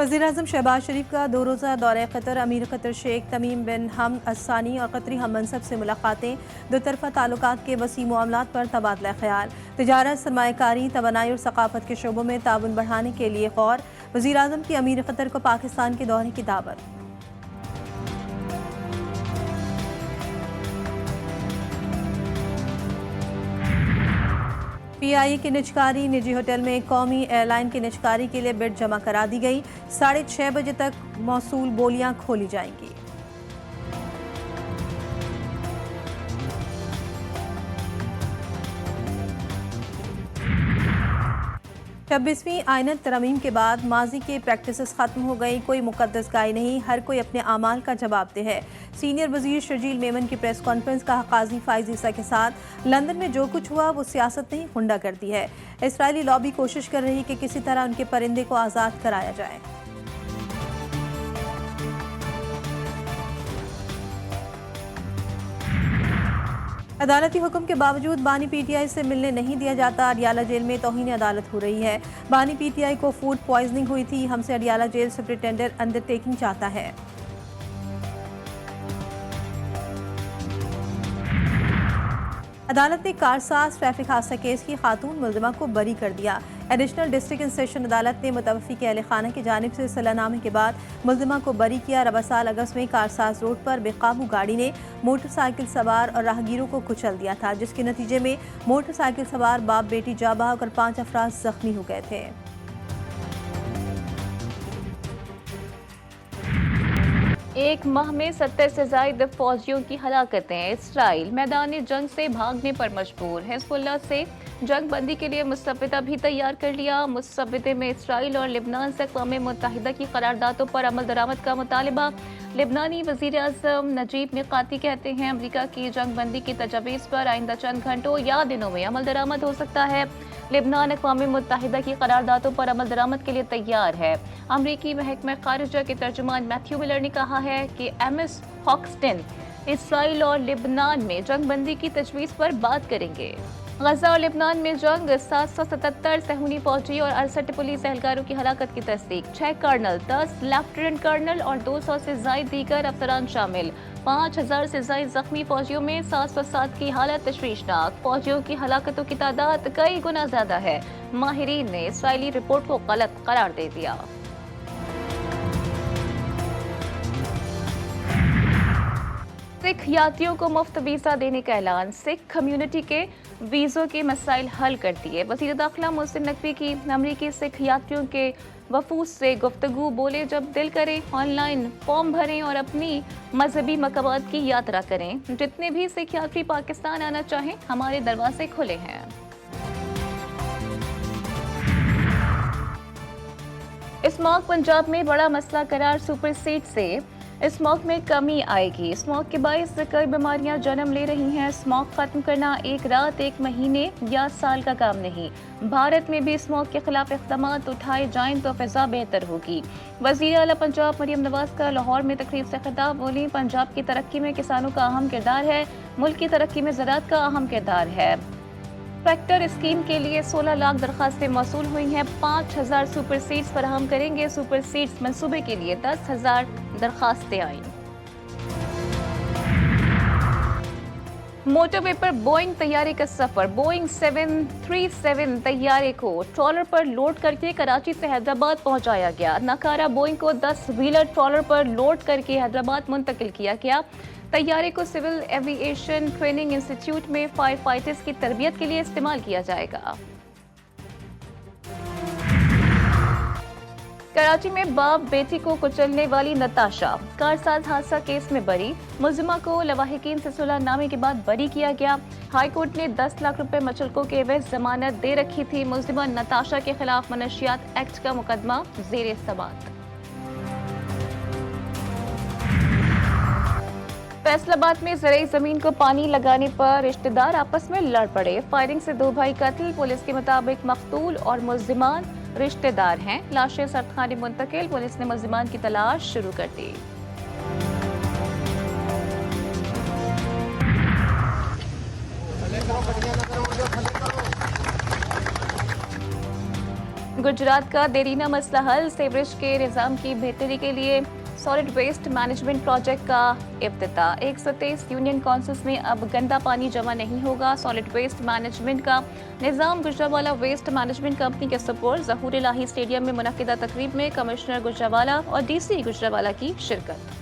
वज़ीर-ए-आज़म शहबाज शरीफ का 2 रोज़ा दौरे क़तर, अमीर क़तर शेख तमीम बिन हमद अल-सानी और क़तरी हम मनसब से मुलाकातें, दोतरफ़ा ताल्लुकात के वसी मामलात पर तबादला ख़याल, तिजारत, सरमायाकारी, तवानाई और सक़ाफ़त के शोबों में ताउन बढ़ाने के लिए गौर। वज़ीर-ए-आज़म की अमीर क़तर को पाकिस्तान के दौरे की दावत। PIA की निजकारी, निजी होटल में कौमी एयरलाइन की निजकारी के लिए बिड जमा करा दी गई। 6:30 बजे तक मौसूल बोलियां खोली जाएंगी। 26वीं आइनत तरमीम के बाद माजी के प्रैक्टिसेस खत्म हो गई। कोई मुकद्दस गाय नहीं, हर कोई अपने आमाल का जवाबदेह है। सीनियर वजीर शर्जील मेमन की प्रेस कॉन्फ्रेंस का काजी फाइज ईसा के साथ। लंदन में जो कुछ हुआ वो सियासत नहीं, गुंडागर्दी है। इसराइली लॉबी कोशिश कर रही कि किसी तरह उनके परिंदे को आज़ाद कराया जाए। अदालती हुक्म के बावजूद बानी PTI से मिलने नहीं दिया जाता। अडियाला जेल में तौहीन अदालत हो रही है। बानी PTI को फूड पॉइजनिंग हुई थी। हमसे अडियाला जेल सुपरिटेंडेंट अंडरटेकिंग चाहता है। अदालत ने कारसाज ट्रैफिक हादसा केस की खातून मुलजिमा को बरी कर दिया। एडिशनल डिस्ट्रिक्ट एंड सेशन अदालत ने मुतवफ़ी के अहल खाना की जानिब से सलाहनामे के बाद मुलजिमा को बरी किया। रबा साल अगस्त में कारसाज रोड पर बेकाबू गाड़ी ने मोटरसाइकिल सवार और राहगीरों को कुचल दिया था, जिसके नतीजे में मोटरसाइकिल सवार बाप बेटी जाँ बहक और 5 अफराद जख्मी हो गए थे। एक माह में 70 से ज़ायद फौजियों की हलाकतें। इसराइल मैदानी जंग से भागने पर मजबूर। हिज़्बुल्लाह से जंग बंदी के लिए मुस्तविदा भी तैयार कर लिया। मुस्तविदे में इसराइल और लिबनान से अक़वाम मुत्तहिदा की करारदादों पर अमल दरामद का मुतालिबा। लिबनानी वज़ीर-ए-आज़म नजीब मिकाती कहते हैं अमरीका की जंग बंदी की तजवीज़ पर आइंदा चंद घंटों या दिनों में अमल दरामद हो सकता है। लिबनान अक़वाम मुत्तहिदा की करारदादों पर अमल दरामद के लिए तैयार है। अमरीकी महकमा ख़ारिजा के तर्जुमान मैथ्यू मिलर ने कहा है कि MS हॉक्स्टन इसराइल और लिबनान में जंग बंदी की तजवीज़ पर बात करेंगे। गजा और लिबनान में जंग, 777 सहूनी फौजी और 68 पुलिस एहलकारों की हलाकत की तस्दीक। 6 कर्नल, 10 लेफ्टिनेंट कर्नल और 200 से ज़ायद दीगर अफसरान शामिल। 5000 से ज़ायद जख्मी फौजियों में 707 की हालत तशवीशनाक। फौजियों की हलाकतों की तादाद कई गुना ज्यादा है। माहिरीन ने इसराइली रिपोर्ट को गलत करार दे दिया। सिख यात्रियों को मुफ्त वीज़ा देने का ऐलान। सिख कम्युनिटी के वीज़ों के मसाइल हल कर दिए। वज़ीर दाखिला मोहसिन नकवी की अमरीकी सिख यात्रियों के वफूद से गुफ्तगू। बोले जब दिल करे ऑनलाइन फॉर्म भरें और अपनी मजहबी मकामात की यात्रा करें। जितने भी सिख यात्री पाकिस्तान आना चाहें हमारे दरवाजे खुले हैं। स्मॉग पंजाब में बड़ा मसला करार। सुपर सीड से स्मॉग में कमी आएगी। स्मॉग के बायस कई बीमारियां जन्म ले रही हैं। स्मॉग खत्म करना एक रात, एक महीने या साल का काम नहीं। भारत में भी स्मॉग के खिलाफ इक़दामात उठाए जाएं तो फिजा बेहतर होगी। वज़ीर आला पंजाब मरियम नवाज का लाहौर में तकरीब से खिताब। बोली पंजाब की तरक्की में किसानों का अहम किरदार है। मुल्क की तरक्की में ज़राअत का अहम किरदार है। ट्रैक्टर स्कीम के लिए 16 लाख दरखास्तें मौसूल हुई हैं। 5000 सुपर सीड्स फराहम करेंगे। सुपर सीड्स मंसूबे के लिए 10,000 दरखास्तें आईं। मोटरवे पर बोइंग तैयारे का सफर। बोइंग 737 तैयारे को ट्रॉलर पर लोड करके कराची से हैदराबाद पहुंचाया गया। नकारा बोइंग को 10 व्हीलर ट्रॉलर पर लोड करके हैदराबाद मुंतकिल किया गया। तैयारे को सिविल एविएशन ट्रेनिंग इंस्टीट्यूट में फायर फाइटर्स की तरबियत के लिए इस्तेमाल किया जाएगा। कराची में बाप बेटी को कुचलने वाली नताशा कारसाज हादसा केस में बरी। मुलजिमा को लवाहिकीन से सुलहनामे के बाद बरी किया गया। हाईकोर्ट ने 10 लाख रुपए मचलकों के एवज जमानत दे रखी थी। मुलजिमा नताशा के खिलाफ मनशियात एक्ट का मुकदमा जेर समाअत। फैसलाबाद में ज़राई ज़मीन को पानी लगाने पर रिश्तेदार आपस में लड़ पड़े। फायरिंग से 2 भाई कत्ल। पुलिस के मुताबिक मकतूल और मुल्जिमान रिश्तेदार हैं। लाशें सर्दखाने मुंतकिल। पुलिस ने मुल्जिमान की तलाश शुरू कर दी। गुजरात का देरीना मसला हल, सीवरेज के निज़ाम की बेहतरी के लिए सॉलिड वेस्ट मैनेजमेंट प्रोजेक्ट का इफ्तिताह। 123 यूनियन काउंसिल्स में अब गंदा पानी जमा नहीं होगा। सॉलिड वेस्ट मैनेजमेंट का निज़ाम गुजरावाला वेस्ट मैनेजमेंट कंपनी के सपोर्ट। ज़हूर इलाही स्टेडियम में मुनक़िदा तकरीब में कमिश्नर गुजरावाला और DC गुजरावाला की शिरकत।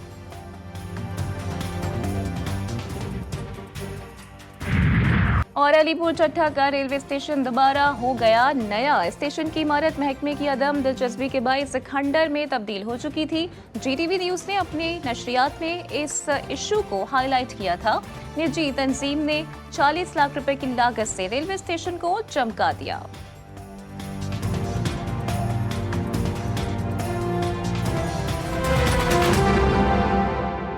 और अलीपुर चट्टा का रेलवे स्टेशन दोबारा हो गया नया। स्टेशन की इमारत महकमे की अदम दिलचस्पी के बायस खंडर में तब्दील हो चुकी थी। GTV न्यूज़ ने अपने नशरियात में इस इशू को हाईलाइट किया था। निजी तंजीम ने 40 लाख रुपए की लागत से रेलवे स्टेशन को चमका दिया।